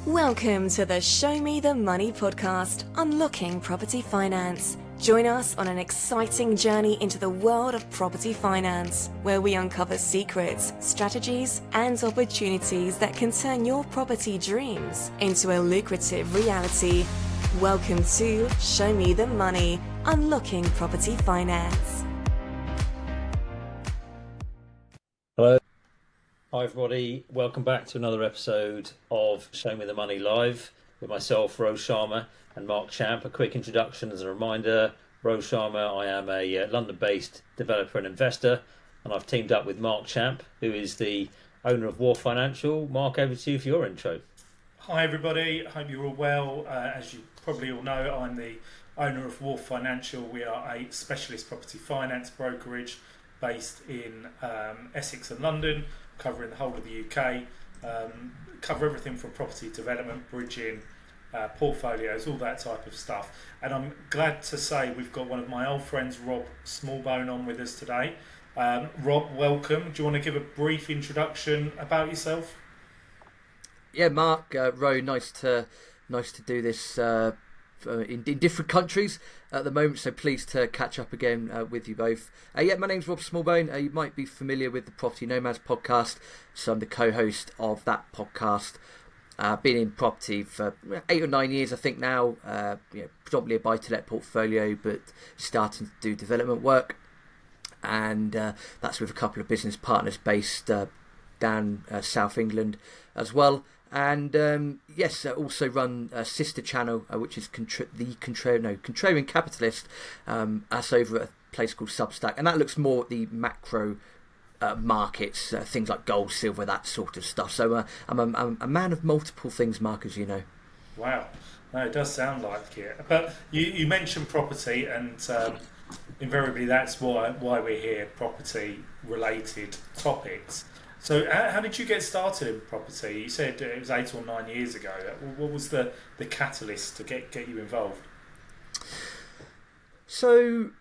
Welcome to the Show Me the Money podcast, Unlocking Property Finance. Join us on an exciting journey into the world of property finance, where we uncover secrets, strategies, and opportunities that can turn your property dreams into a lucrative reality. Welcome to Show Me the Money, Unlocking Property Finance. Hello. Hi everybody, welcome back to another episode of Show Me the Money Live with myself, Sharma, and Marc. A quick introduction as a reminder. Sharma, I am a London-based developer and investor, and I've teamed up with Marc, who is the owner of Wharf Financial. Marc, over to you for your intro. Hi everybody, I hope you're all well. As you probably all know, I'm the owner of Wharf Financial. We are a specialist property finance brokerage based in Essex and London, covering the whole of the UK, cover everything from property development, bridging, portfolios, all that type of stuff. And I'm glad to say we've got one of my old friends, Rob Smallbone, on with us today. Rob, welcome. Do you want to give a brief introduction about yourself? Yeah, Marc, Ro, nice to do this in different countries at the moment, so pleased to catch up again with you both. Yeah, my name's Rob Smallbone. You might be familiar with the Property Nomads podcast, so I'm the co-host of that podcast. Been in property for 8 or 9 years, I think now. Predominantly a buy-to-let portfolio, but starting to do development work, and that's with a couple of business partners based down South England as well. And yes, also run a sister channel, which is Contrarian Capitalist. That's over at a place called Substack, and that looks more at the macro markets, things like gold, silver, that sort of stuff. So I'm a man of multiple things, Marc, as you know. Wow, no, it does sound like it. But you mentioned property, and invariably that's why we're here, property-related topics. So how did you get started in property? You said it was 8 or 9 years ago. What was the catalyst to get you involved? So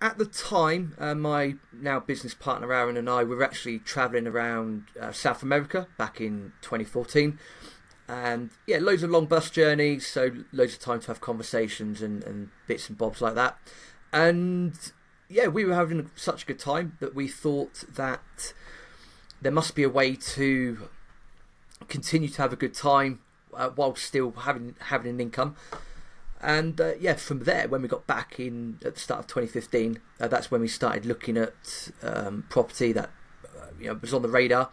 at the time, my now business partner Aaron and I were actually travelling around South America back in 2014. And yeah, loads of long bus journeys, so loads of time to have conversations and bits and bobs like that. And yeah, we were having such a good time that we thought that there must be a way to continue to have a good time while still having an income. And yeah, from there, when we got back in at the start of 2015, that's when we started looking at property that was on the radar.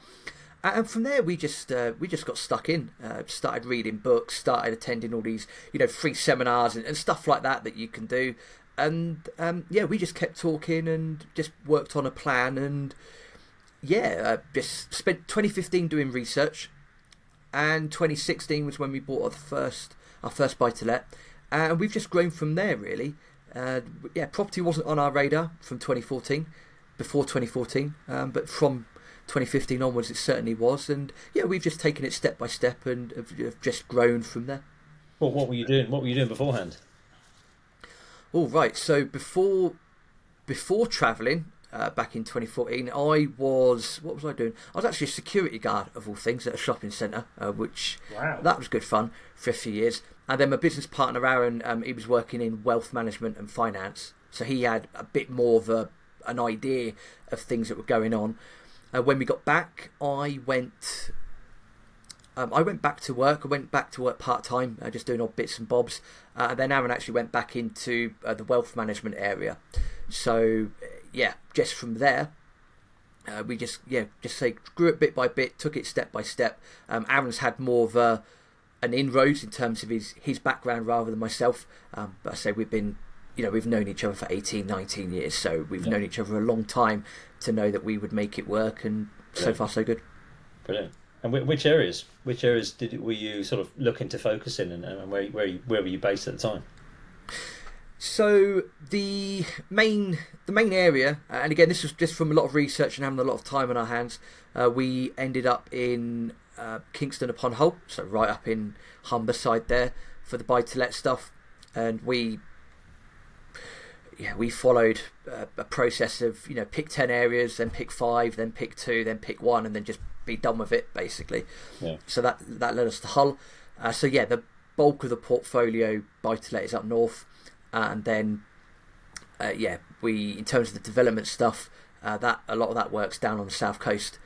And from there, we just got stuck in. Started reading books, started attending all these free seminars and stuff like that you can do. And yeah, we just kept talking and just worked on a plan. And yeah, just spent 2015 doing research, and 2016 was when we bought our first buy-to-let, and we've just grown from there, really. Yeah, property wasn't on our radar before 2014, but from 2015 onwards it certainly was, and yeah, we've just taken it step by step and have just grown from there. Well, what were you doing beforehand? All right, so before travelling, back in 2014, what was I doing? I was actually a security guard, of all things, at a shopping centre, which wow. That was good fun for a few years. And then my business partner Aaron, he was working in wealth management and finance, so he had a bit more of an idea of things that were going on. When we got back, I went back to work. I went back to work part-time, just doing odd bits and bobs. And then Aaron actually went back into the wealth management area. So yeah, just from there, we just grew it bit by bit, took it step by step. Aaron's had more of an inroads in terms of his background rather than myself. But I say we've known each other for 18, 19 years, so we've known each other a long time to know that we would make it work, and so far so good. Brilliant. And which areas were you sort of looking to focus in, and where were you based at the time? So the main area, and again this was just from a lot of research and having a lot of time on our hands, we ended up in Kingston upon Hull, so right up in Humberside there for the buy-to-let stuff, and we followed a process of pick 10 areas, then pick 5, then pick 2, then pick 1, and then just be done with it, basically. Yeah. So that led us to Hull. So yeah, the bulk of the portfolio buy-to-let is up north, and then we, in terms of the development stuff, that a lot of that works down on the south coast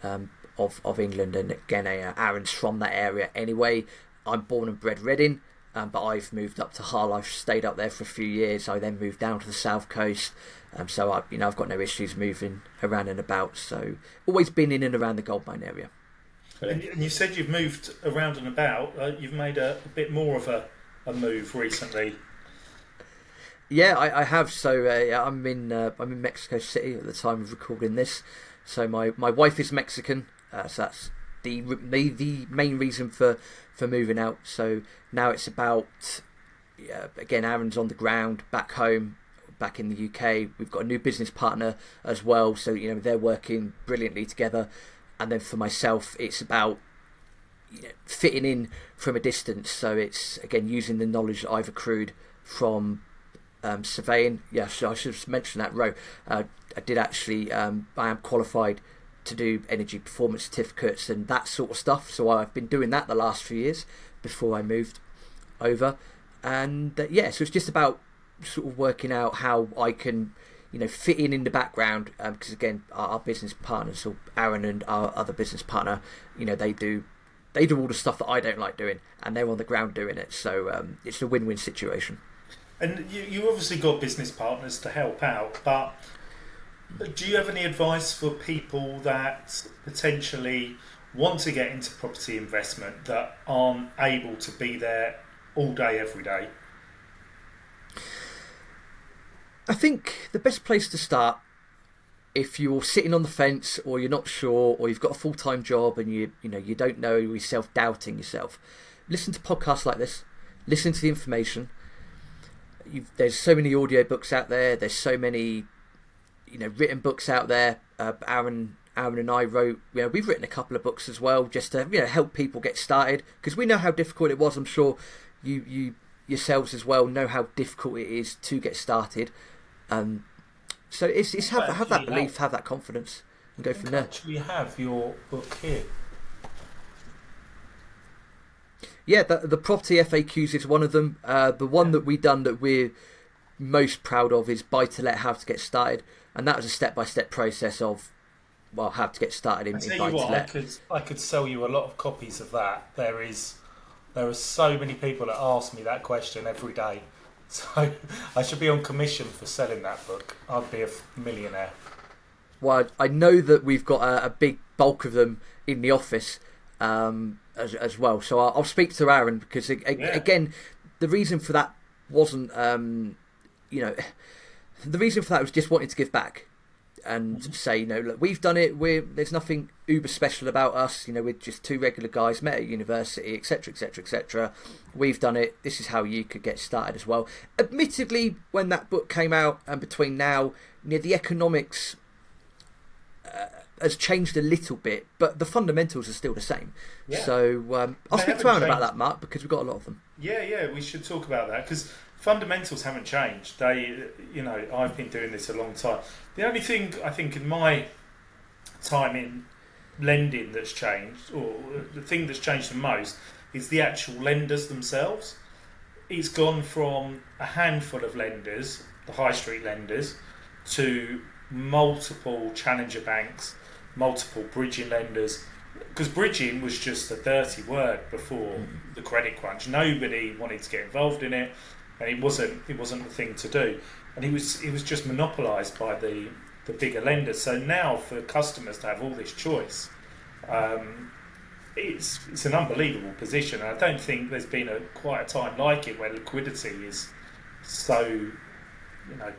of England, and again, Aaron's from that area anyway. I'm born and bred Reading, but I've moved up to Hull. I've stayed up there for a few years. I then moved down to the south coast, so I've got no issues moving around and about. So always been in and around the gold mine area. And you said you've moved around and about. You've made a bit more of a move recently. Yeah, I have. So I'm in Mexico City at the time of recording this. So my wife is Mexican, so that's the main reason for moving out. So now it's about again, Aaron's on the ground back home, back in the UK. We've got a new business partner as well, so they're working brilliantly together. And then for myself, it's about fitting in from a distance. So it's again using the knowledge that I've accrued from surveying. Yeah, so I should have mentioned that, Ro. I did actually. I am qualified to do energy performance certificates and that sort of stuff. So I've been doing that the last few years before I moved over. And so it's just about sort of working out how I can, fit in the background. Because again, our business partners, so Aaron and our other business partner, they do all the stuff that I don't like doing, and they're on the ground doing it. So it's a win-win situation. And you obviously got business partners to help out, but do you have any advice for people that potentially want to get into property investment that aren't able to be there all day, every day? I think the best place to start, if you're sitting on the fence or you're not sure, or you've got a full-time job and you don't know, you're self-doubting yourself, listen to podcasts like this, listen to the information. There's so many audiobooks out there, there's so many written books out there. Aaron and I wrote, we've written a couple of books as well, just to help people get started, because we know how difficult it was. I'm sure you yourselves as well know how difficult it is to get started. So it's have that belief, have that confidence, and go from there. Actually, have your book here. Yeah, the property FAQs is one of them. The one that we've done that we're most proud of is Buy to Let, How to Get Started, and that was a step-by-step process of how to get started in Buy to Let. I could sell you a lot of copies of that. There are so many people that ask me that question every day, so I should be on commission for selling that book. I'd be a millionaire. Well, I know that we've got a big bulk of them in the office as well, so I'll speak to Aaron, because again, the reason for that wasn't the reason for that was just wanting to give back and say, look, we've done it. There's nothing uber special about us. We're just two regular guys met at university, etc., etc., etc. We've done it. This is how you could get started as well. Admittedly, when that book came out and between now, the economics has changed a little bit, but the fundamentals are still the same. Yeah. So I'll speak to Aaron about that, Mark, because we've got a lot of them. Yeah, we should talk about that, because fundamentals haven't changed. I've been doing this a long time. The only thing I think in my time in lending that's changed, or the thing that's changed the most, is the actual lenders themselves. It's gone from a handful of lenders, the high street lenders, to multiple challenger banks, multiple bridging lenders, because bridging was just a dirty word before the credit crunch. Nobody wanted to get involved in it, and it wasn't the thing to do, and it was just monopolised by the bigger lenders. So now for customers to have all this choice, it's an unbelievable position, and I don't think there's been quite a time like it where liquidity is so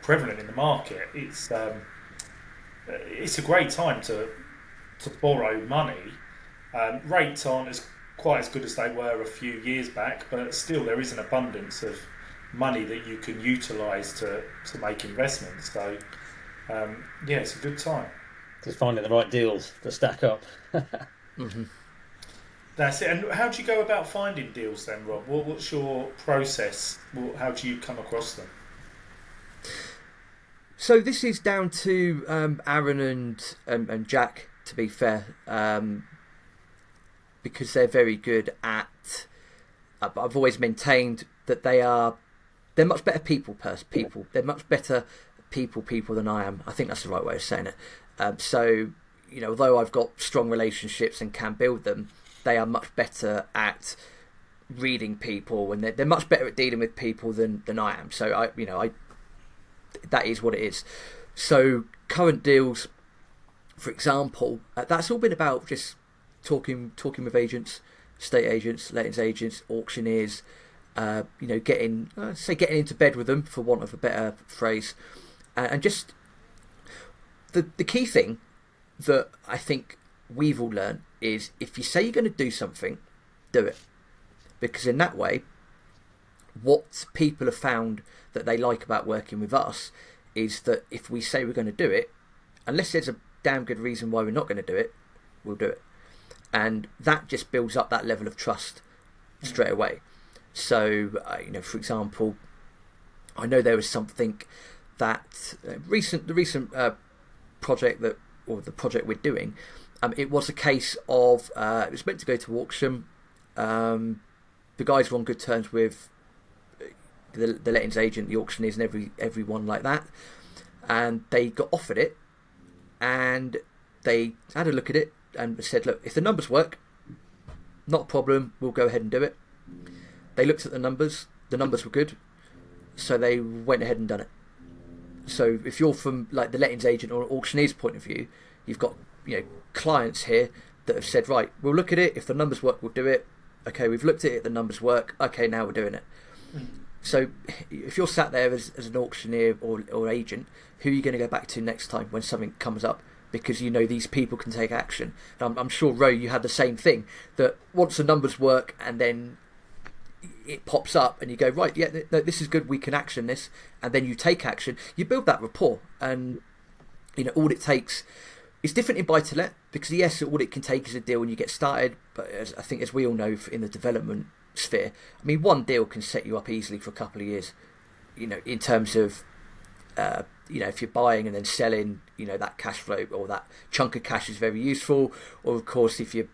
prevalent in the market. It's a great time to borrow money. Rates aren't quite as good as they were a few years back, but still there is an abundance of money that you can utilise to make investments. So it's a good time. Just finding the right deals to stack up. Mm-hmm. That's it. And how do you go about finding deals then, Rob? What's your process? How do you come across them? So this is down to Aaron and Jack, to be fair. because they're very good at. I've always maintained that they're much better people. They're much better people than I am. I think that's the right way of saying it. So, although I've got strong relationships and can build them, they are much better at reading people, and they're much better at dealing with people than I am. So I that is what it is. So current deals, for example, that's all been about just talking with agents, estate agents, lettings agents, auctioneers. Getting into bed with them, for want of a better phrase, and just the key thing that I think we've all learned is, if you say you're going to do something, do it. Because in that way, what people have found that they like about working with us is that if we say we're going to do it, unless there's a damn good reason why we're not going to do it, we'll do it. And that just builds up that level of trust straight away. So, for example, I know there was something that the recent project the project we're doing, it was a case of it was meant to go to auction. The guys were on good terms with the lettings agent, the auctioneers, and everyone like that, and they got offered it, and they had a look at it and said, look, if the numbers work, not a problem, we'll go ahead and do it. They looked at the numbers were good, so they went ahead and done it. So if you're from like the lettings agent or auctioneer's point of view, you've got clients here that have said, right, we'll look at it, if the numbers work, we'll do it. Okay, we've looked at it, the numbers work, okay, now we're doing it. So if you're sat there as an auctioneer or agent, who are you going to go back to next time when something comes up? Because these people can take action. And I'm sure, Ro, you had the same thing, that once the numbers work and then it pops up and you go, right, yeah, no, this is good, we can action this, and then you take action, you build that rapport. And all it takes is different in buy to let, because yes, all it can take is a deal when you get started, but I think as we all know in the development sphere, I mean, one deal can set you up easily for a couple of years, in terms of if you're buying and then selling, that cash flow or that chunk of cash is very useful. Or of course, if you're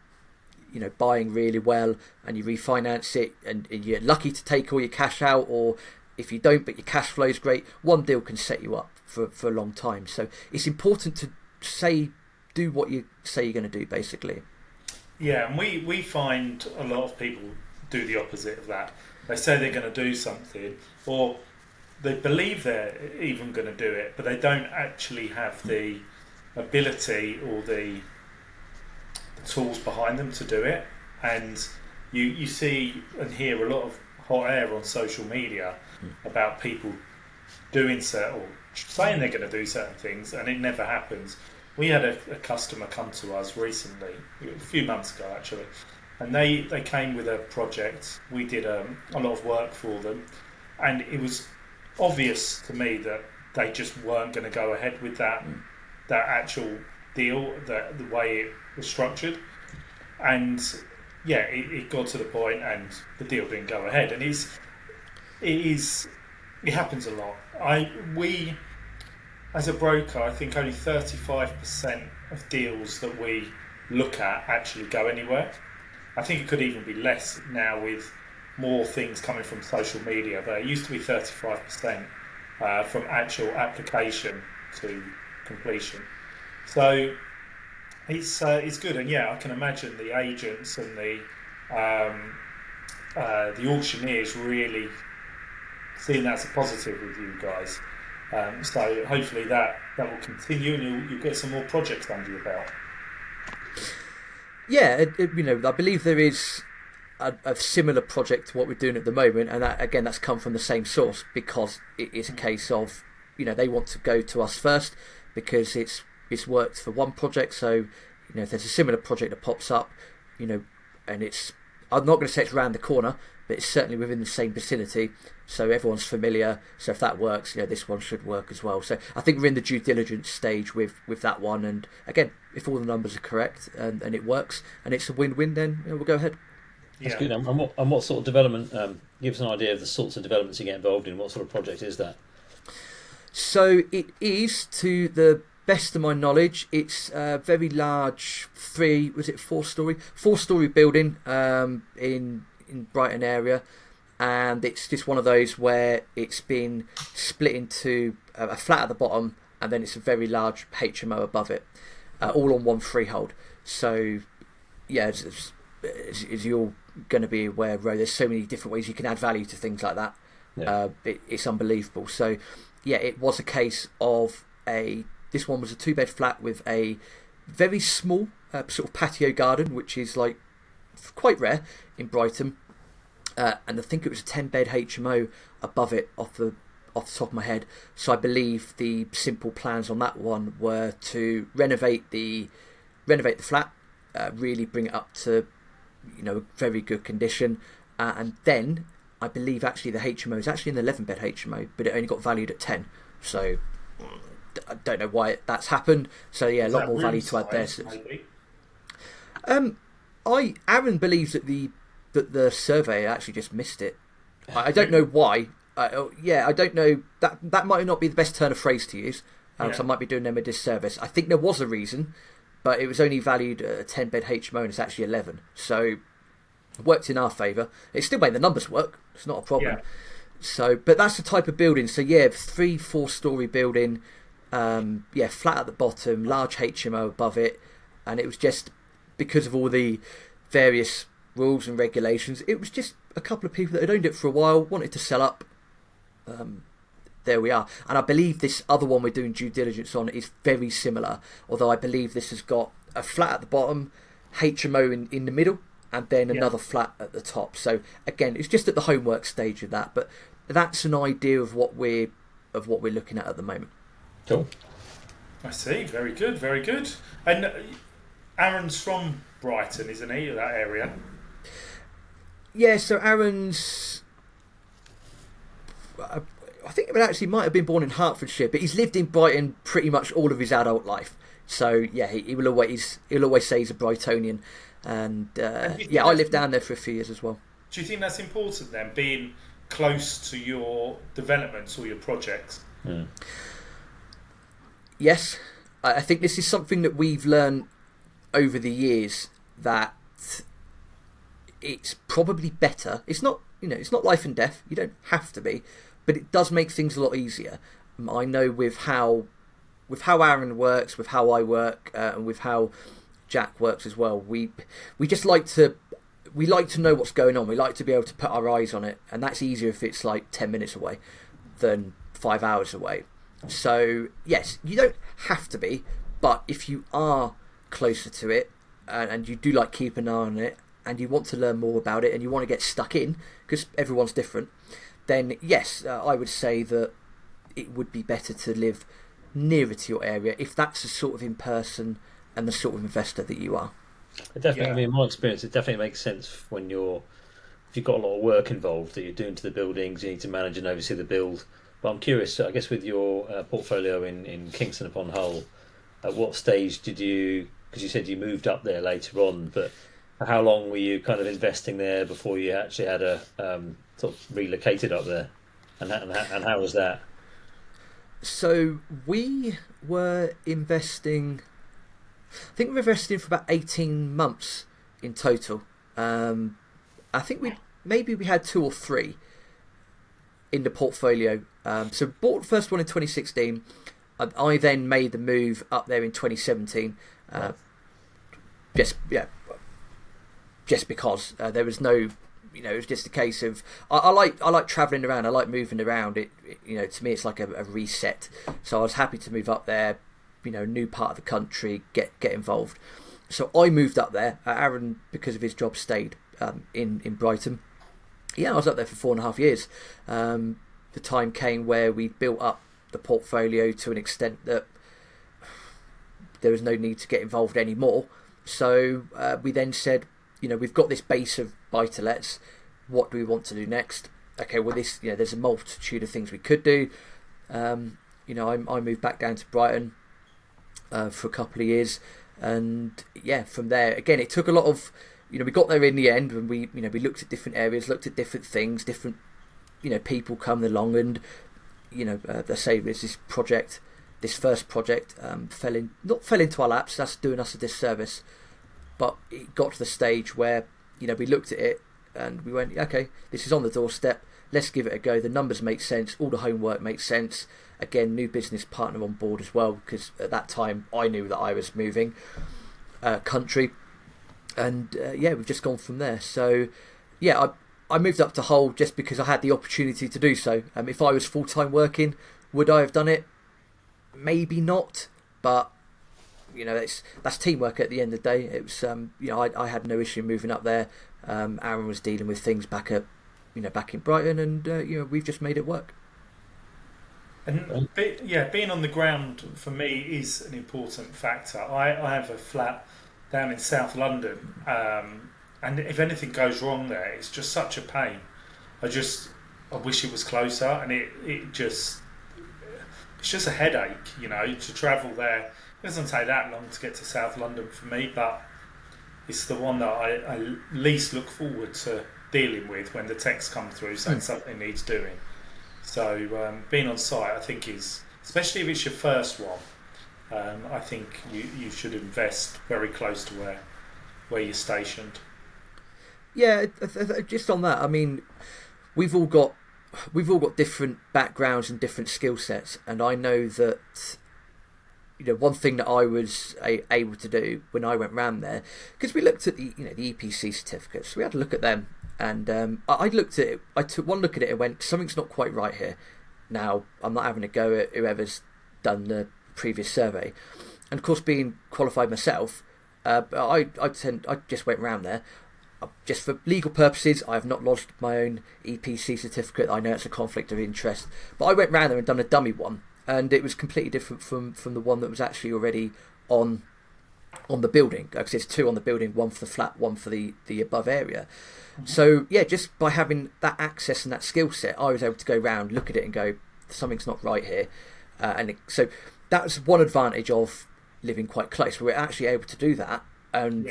buying really well and you refinance it and you're lucky to take all your cash out, or if you don't but your cash flow is great, one deal can set you up for a long time. So it's important to do what you say you're going to do, basically. Yeah, and we find a lot of people do the opposite of that. They say they're going to do something, or they believe they're even going to do it, but they don't actually have the ability or the tools behind them to do it. And you see and hear a lot of hot air on social media about people doing certain, or saying they're going to do certain things, and it never happens. We had a customer come to us recently, a few months ago actually, and they came with a project. We did a lot of work for them, and it was obvious to me that they just weren't going to go ahead with that actual deal, the way it was structured. And yeah, it got to the point and the deal didn't go ahead. And it happens a lot. We as a broker, I think only 35% of deals that we look at actually go anywhere. I think it could even be less now with more things coming from social media, but it used to be 35% from actual application to completion. So it's good, and yeah, I can imagine the agents and the auctioneers really seeing that as a positive with you guys. So hopefully that will continue, and you'll get some more projects under your belt. Yeah, I believe there is a similar project to what we're doing at the moment, and that, again, that's come from the same source, because it is a case of they want to go to us first because it's worked for one project. So if there's a similar project that pops up, and it's, I'm not going to say it's around the corner, but it's certainly within the same vicinity, so everyone's familiar. So if that works, this one should work as well. So I think we're in the due diligence stage with that one, and again, if all the numbers are correct and it works and it's a win-win, then we'll go ahead. That's good. And what sort of development, give us an idea of the sorts of developments you get involved in. What sort of project is that? So it is to the best of my knowledge, it's a very large four-story building in Brighton area, and it's just one of those where it's been split into a flat at the bottom, and then it's a very large HMO above it, all on one freehold. So, yeah, as you're going to be aware, Ro, there's so many different ways you can add value to things like that. Yeah. It's unbelievable. So, yeah, it was a case of this one was a 2-bed flat with a very small sort of patio garden, which is like quite rare in Brighton. And I think it was a 10-bed HMO above it off the top of my head. So I believe the simple plans on that one were to renovate the flat, really bring it up to very good condition, and then I believe actually the HMO is actually an 11-bed HMO, but it only got valued at 10. So I don't know why that's happened. So yeah, a lot more value to add there. Aaron believes that the surveyor actually just missed it. I don't know why. I don't know. That might not be the best turn of phrase to use, because I might be doing them a disservice. I think there was a reason, but it was only valued at a 10-bed HMO and it's actually 11. So it worked in our favour. It still made the numbers work. It's not a problem. Yeah. So, but that's the type of building. So yeah, 3-4-story building. Flat at the bottom, large HMO above it, and it was just because of all the various rules and regulations. It was just a couple of people that had owned it for a while, wanted to sell up. There we are. And I believe this other one we're doing due diligence on is very similar, although I believe this has got a flat at the bottom, HMO in the middle, and then another flat at the top. So again, it's just at the homework stage of that, but that's an idea of what we're looking at the moment. Cool. I see. Very good. Very good. And Aaron's from Brighton, isn't he? That area. Yeah. So Aaron's, I think it actually might have been born in Hertfordshire, but he's lived in Brighton pretty much all of his adult life. So yeah, he'll always say he's a Brightonian, and I lived down there for a few years as well. Do you think that's important then, being close to your developments or your projects? Mm. Yes, I think this is something that we've learned over the years, that it's probably better. It's not life and death. You don't have to be, but it does make things a lot easier. I know with how Aaron works, with how I work, and with how Jack works as well. We just like to know what's going on. We like to be able to put our eyes on it, and that's easier if it's like 10 minutes away than 5 hours away. So yes, you don't have to be, but if you are closer to it, and you do like keep an eye on it, and you want to learn more about it, and you want to get stuck in, because everyone's different, then yes, I would say that it would be better to live nearer to your area if that's the sort of in-person and the sort of investor that you are. It definitely, I mean, in my experience, it definitely makes sense if you've got a lot of work involved that you're doing to the buildings, you need to manage and oversee the build. But I'm curious, I guess with your portfolio in Kingston upon Hull, at what stage did you, because you said you moved up there later on, but how long were you kind of investing there before you actually had a sort of relocated up there? And how was that? So we were investing, I think we were investing for about 18 months in total. I think we had 2 or 3 in the portfolio. So bought the first one in 2016. I then made the move up there in 2017. Just because there was no, it was just a case of I like travelling around. I like moving around. It to me it's like a reset. So I was happy to move up there. New part of the country, get involved. So I moved up there. Aaron, because of his job, stayed in Brighton. Yeah, I was up there for 4.5 years. The time came where we built up the portfolio to an extent that there was no need to get involved anymore. So we then said, we've got this base of buy-to-lets. What do we want to do next? Okay, well, there's a multitude of things we could do. I moved back down to Brighton for a couple of years, and yeah, from there again, it took a lot of. We got there in the end, and we looked at different areas, looked at different things, different people coming along, and they say there's this project this first project fell into our laps. That's doing us a disservice. But it got to the stage where, we looked at it and we went, okay, this is on the doorstep. Let's give it a go. The numbers make sense. All the homework makes sense. Again, new business partner on board as well, because at that time I knew that I was moving country. And we've just gone from there. So, I moved up to Hull just because I had the opportunity to do so. If I was full-time working, would I have done it? Maybe not. But, that's teamwork at the end of the day. It was, I had no issue moving up there. Aaron was dealing with things back in Brighton, and we've just made it work. And being on the ground for me is an important factor. I have a flat down in South London, and if anything goes wrong there, it's just such a pain. I wish it was closer, and it's just a headache, to travel there. It doesn't take that long to get to South London for me, but it's the one that I least look forward to dealing with when the text comes through saying something needs doing. So being on site, I think especially if it's your first one, I think you should invest very close to where you're stationed. Yeah, just on that, I mean, we've all got different backgrounds and different skill sets, and I know that one thing that I was able to do when I went round there, because we looked at the EPC certificates, we had to look at them, and I looked at it. I took one look at it and went, something's not quite right here. Now I'm not having a go at whoever's done the previous survey, and of course, being qualified myself, I just went round there. Just for legal purposes, I have not lodged my own EPC certificate. I know it's a conflict of interest, but I went round there and done a dummy one, and it was completely different from the one that was actually already on the building, because there's two on the building, one for the flat, one for the above area. Mm-hmm. So just by having that access and that skill set, I was able to go round, look at it and go, something's not right here. So that was one advantage of living quite close. We're actually able to do that, and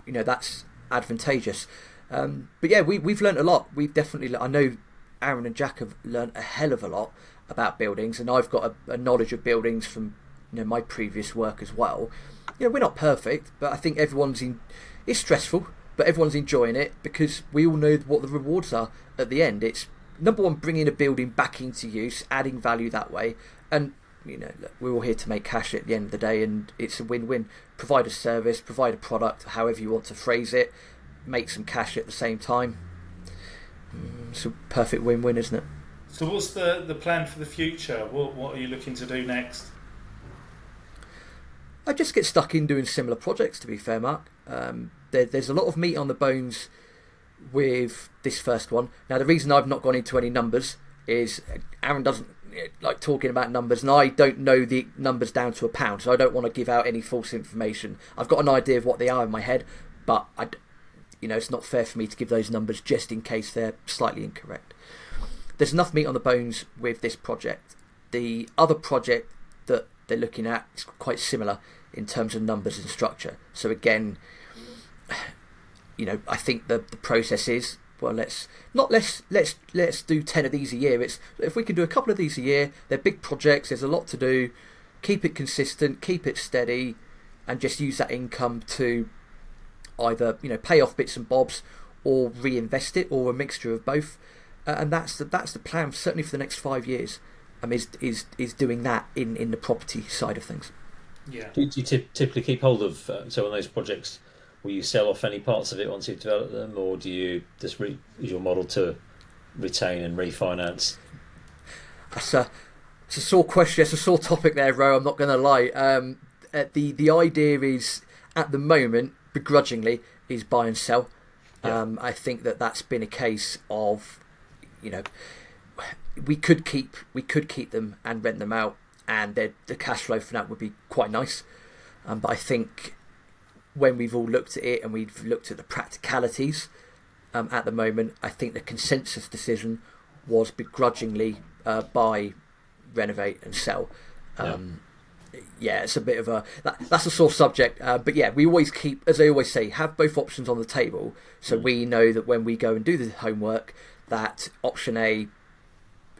that's advantageous. But we've learnt a lot. I know Aaron and Jack have learnt a hell of a lot about buildings, and I've got a knowledge of buildings from my previous work as well. We're not perfect, but I think it's stressful, but everyone's enjoying it because we all know what the rewards are at the end. It's number one, bringing a building back into use, adding value that way, and look, we're all here to make cash at the end of the day, and it's a win-win. Provide a service, provide a product, however you want to phrase it, make some cash at the same time. It's a perfect win-win, isn't it? So what's the plan for the future? What are you looking to do next? I just get stuck in doing similar projects, to be fair, Mark. There's a lot of meat on the bones with this first one. Now, the reason I've not gone into any numbers is Aaron doesn't like talking about numbers, and I don't know the numbers down to a pound, so I don't want to give out any false information. I've got an idea of what they are in my head, but it's not fair for me to give those numbers just in case they're slightly incorrect. There's enough meat on the bones with this project. The other project that they're looking at is quite similar in terms of numbers and structure. So again, I think the process is, well, let's do 10 of these a year. It's, if we can do a couple of these a year, they're big projects, there's a lot to do, keep it consistent, keep it steady, and just use that income to either pay off bits and bobs or reinvest it, or a mixture of both. And that's the plan, certainly for the next 5 years. Is doing that in the property side of things. Yeah. Do you typically keep hold of so on those projects? Will you sell off any parts of it once you've developed them, or do you just is your model to retain and refinance? It's a sore question. It's a sore topic there, Ro. I'm not going to lie. The idea is, at the moment, begrudgingly, is buy and sell. Yeah. I think that's been a case of, we could keep them and rent them out, and the cash flow for that would be quite nice. But I think when we've all looked at it and we've looked at the practicalities, at the moment, I think the consensus decision was begrudgingly buy, renovate and sell. It's a bit of that's a sore subject, but we always keep, as I always say, have both options on the table, so we know that when we go and do the homework, that option A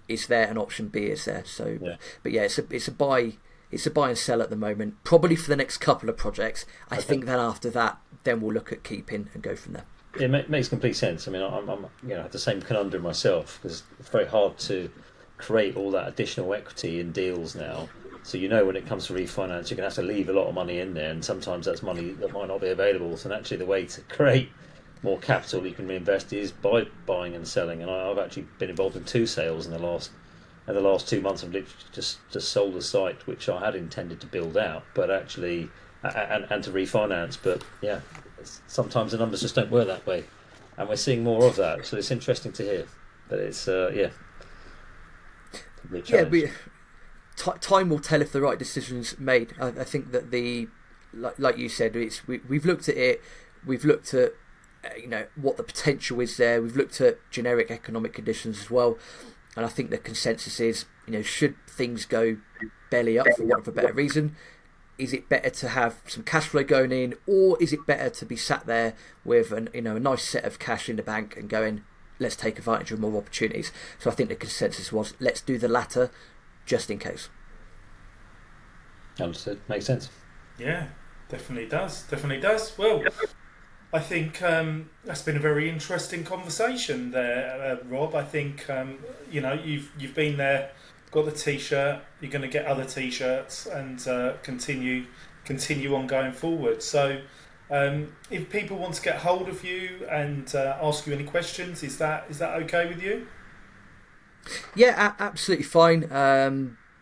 is there and option B is there. So, Yeah. but yeah, it's a buy. It's a buy and sell at the moment, probably for the next couple of projects. I think then after that, then we'll look at keeping and go from there. It makes complete sense. I mean, I'm have the same conundrum myself, because it's very hard to create all that additional equity in deals now. So when it comes to refinance, you're going to have to leave a lot of money in there, and sometimes that's money that might not be available. So naturally, the way to create more capital you can reinvest is by buying and selling. And I've actually been involved in 2 sales in the last 2 months. I've literally just sold a site which I had intended to build out, but actually and to refinance. But yeah, sometimes the numbers just don't work that way, and we're seeing more of that. So it's interesting to hear. But it's Time will tell if the right decision's made. I think that like you said, we've looked at it. We've looked at what the potential is there. We've looked at generic economic conditions as well, and I think the consensus is, should things go belly up for want of a better reason, is it better to have some cash flow going in, or is it better to be sat there with a nice set of cash in the bank and going, let's take advantage of more opportunities? So I think the consensus was, let's do the latter, just in case. Understood. Makes sense. Yeah, definitely does. Well, I think that's been a very interesting conversation there, Rob. I think you've been there, got the t-shirt. You're going to get other t-shirts and continue on going forward. So, if people want to get hold of you and ask you any questions, is that okay with you? Yeah, absolutely fine.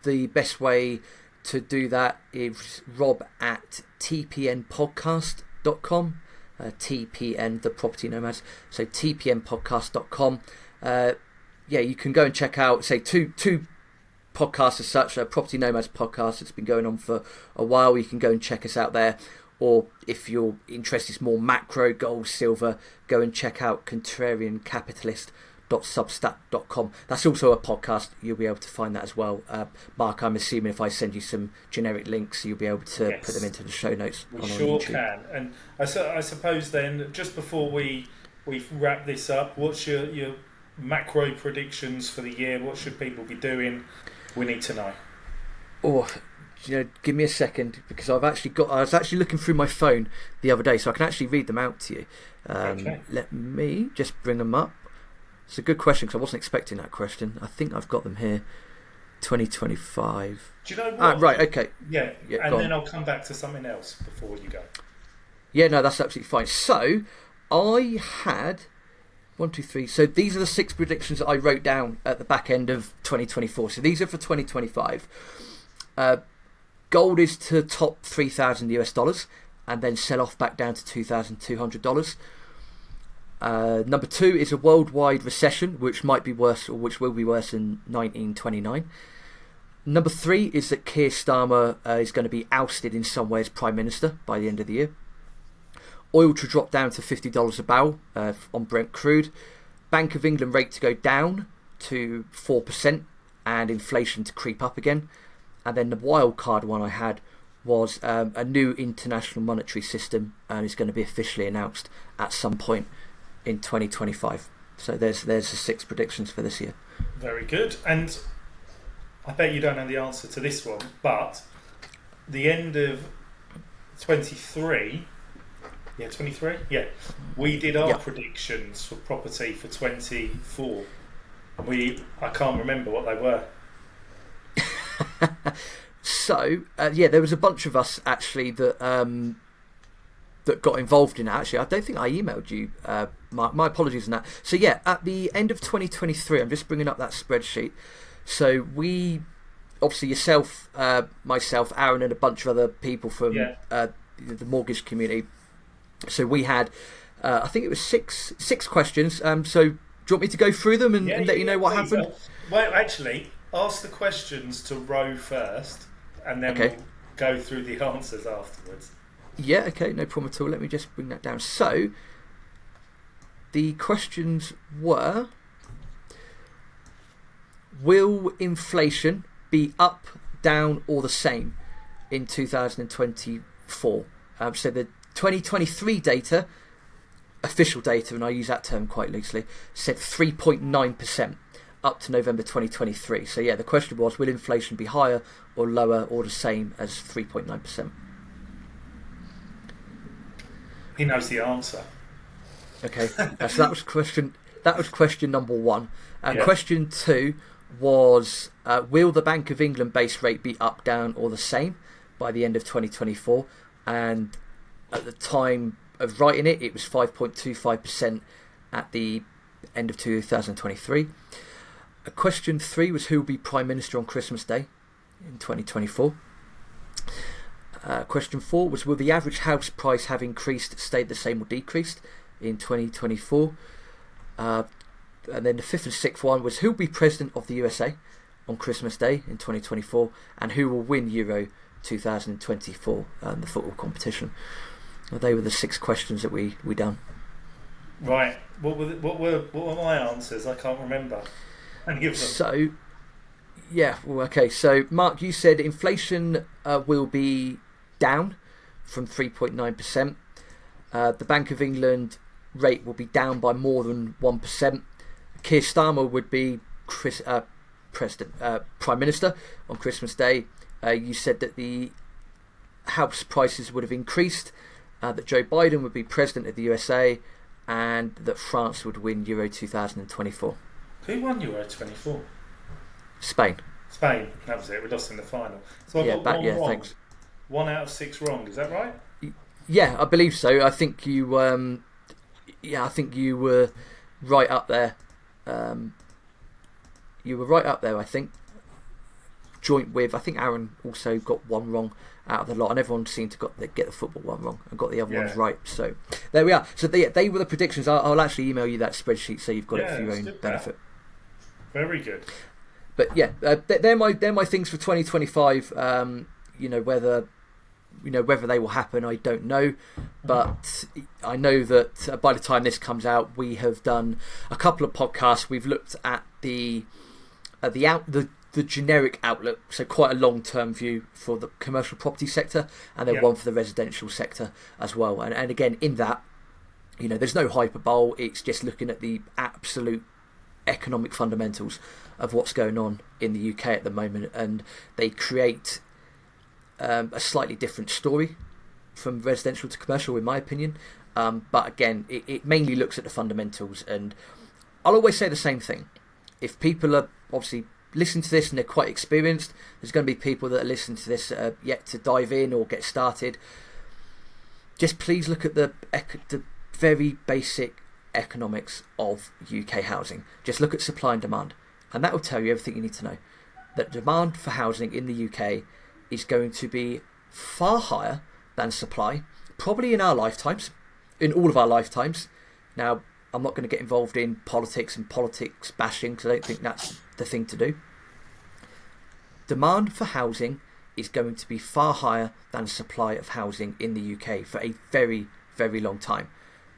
The best way to do that is rob@tpnpodcast.com. TPN, the Property Nomads. So tpnpodcast.com. You can go and check out, say, two podcasts as such. Property Nomads podcast. It's been going on for a while. You can go and check us out there. Or if your interest is more macro, gold, silver, go and check out contrariancapitalist.substack.com. That's also a podcast. You'll be able to find that as well. Mark, I'm assuming if I send you some generic links, you'll be able to put them into the show notes. We sure can. And I suppose then, just before we wrap this up, what's your macro predictions for the year? What should people be doing? We need to know. Give me a second, because I was actually looking through my phone the other day, so I can actually read them out to you. Okay. Let me just bring them up. It's a good question, because I wasn't expecting that question. I think I've got them here. 2025. Do you know what? Right, okay. Yeah and then I'll come back to something else before you go. Yeah, no, that's absolutely fine. So, I had 1, 2, 3. So these are the 6 predictions that I wrote down at the back end of 2024. So these are for 2025. Gold is to top $3,000 and then sell off back down to $2,200. Number 2 is a worldwide recession, which might be worse, or which will be worse in 1929. Number 3 is that Keir Starmer is going to be ousted in some way as Prime Minister by the end of the year. Oil to drop down to $50 a barrel on Brent crude. Bank of England rate to go down to 4% and inflation to creep up again. And then the wild card one I had was a new international monetary system is going to be officially announced at some point in 2025. So there's the 6 predictions for this year. Very good. And I bet you don't know the answer to this one, but the end of 23, we did our predictions for property for 24. I can't remember what they were. So there was a bunch of us actually that got involved in that. Actually, I don't think I emailed you. My apologies on that. So at the end of 2023, I'm just bringing up that spreadsheet. So we, obviously yourself, myself, Aaron, and a bunch of other people from the mortgage community. So we had, I think it was six questions. So do you want me to go through them and let you know what happened? Well, actually, ask the questions to Ro first, and then we'll go through the answers afterwards. Yeah, okay, no problem at all. Let me just bring that down. So, the questions were: will inflation be up, down, or the same in 2024? So the 2023 data, official data, and I use that term quite loosely, said 3.9%. up to November 2023. So yeah, the question was, will inflation be higher or lower or the same as 3.9%? He knows the answer. Okay, so that was question. That was question number one. Yeah. Question two was, will the Bank of England base rate be up, down, or the same by the end of 2024? And at the time of writing it, it was 5.25% at the end of 2023. Question three was, who will be Prime Minister on Christmas Day in 2024? Question four was, will the average house price have increased, stayed the same, or decreased in 2024? And then the fifth and sixth one was, who will be President of the USA on Christmas Day in 2024, and who will win Euro 2024, the football competition? Well, they were the 6 questions that we done. Right. What were my answers? I can't remember. And give them. So, yeah. Well, okay. So, Mark, you said inflation will be down from 3.9%. The Bank of England rate will be down by more than 1%. Keir Starmer would be Prime Minister on Christmas Day. You said that the house prices would have increased, that Joe Biden would be President of the USA, and that France would win Euro 2024. Who won Euro 24? Spain. Spain. That was it. We lost in the final. So I got one wrong. Thanks. 1 out of 6 wrong. Is that right? Yeah, I believe so. I think you. I think you were right up there. You were right up there, I think. Joint with, I think Aaron also got one wrong out of the lot, and everyone seemed to get the football one wrong and got the other ones right. So there we are. So they were the predictions. I'll actually email you that spreadsheet so you've got it for your own benefit. Very good. But yeah, they're my things for 2025. Whether they will happen, I don't know. But I know that by the time this comes out, we have done a couple of podcasts. We've looked at the generic outlook, so quite a long-term view for the commercial property sector, and then one for the residential sector as well. And again, in that, there's no hyperbole. It's just looking at the absolute economic fundamentals of what's going on in the UK at the moment, and they create a slightly different story from residential to commercial, in my opinion. But again, it mainly looks at the fundamentals, and I'll always say the same thing. If people are obviously listening to this and they're quite experienced, there's going to be people that are listening to this yet to dive in or get started. Just please look at the very basic economics of UK housing. Just look at supply and demand, and that will tell you everything you need to know. That demand for housing in the UK is going to be far higher than supply, probably in our lifetimes, in all of our lifetimes. Now, I'm not going to get involved in politics and politics bashing, because I don't think that's the thing to do. Demand for housing is going to be far higher than supply of housing in the UK for a very, very long time.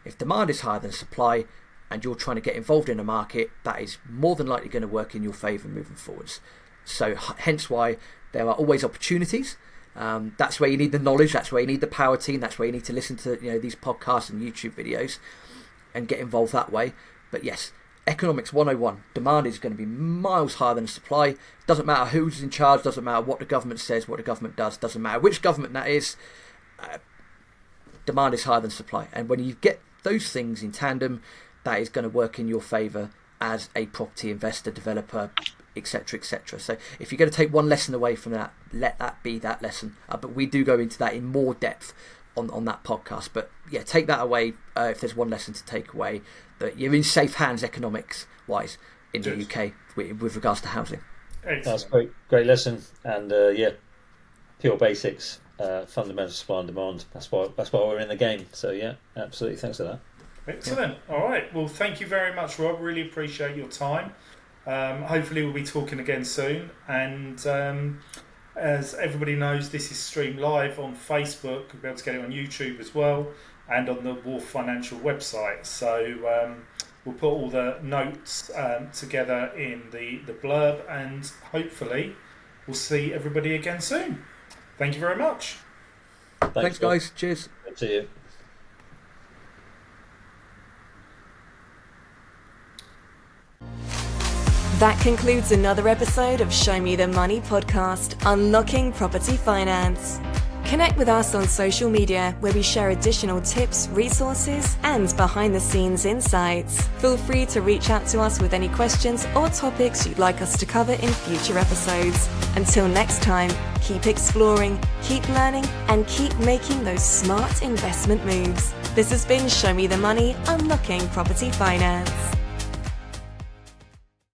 If demand is higher than supply and you're trying to get involved in a market, that is more than likely going to work in your favour moving forwards. So hence why there are always opportunities. That's where you need the knowledge, that's where you need the power team, that's where you need to listen to these podcasts and YouTube videos and get involved that way. But yes, economics 101, demand is going to be miles higher than supply. Doesn't matter who's in charge, doesn't matter what the government says, what the government does, doesn't matter which government that is, demand is higher than supply. And when you get those things in tandem, that is going to work in your favour as a property investor, developer, etc, etc. So if you're going to take one lesson away from that, let that be that lesson. But we do go into that in more depth on that podcast. But yeah, take that away if there's one lesson to take away, that you're in safe hands economics wise in the UK with regards to housing. Excellent. That's great lesson, and pure basics, fundamental supply and demand. That's why we're in the game. So yeah, absolutely, thanks for that. Excellent. All right, well, thank you very much, Rob. Really appreciate your time. Hopefully we'll be talking again soon, and as everybody knows, this is streamed live on Facebook. You'll be able to get it on YouTube as well, and on the Wharf Financial website. So we'll put all the notes together in the blurb, and hopefully we'll see everybody again soon. Thank you very much. Thanks guys. Cheers. Good to see you. That concludes another episode of Show Me the Money podcast, Unlocking Property Finance. Connect with us on social media where we share additional tips, resources, and behind-the-scenes insights. Feel free to reach out to us with any questions or topics you'd like us to cover in future episodes. Until next time, keep exploring, keep learning, and keep making those smart investment moves. This has been Show Me the Money, Unlocking Property Finance.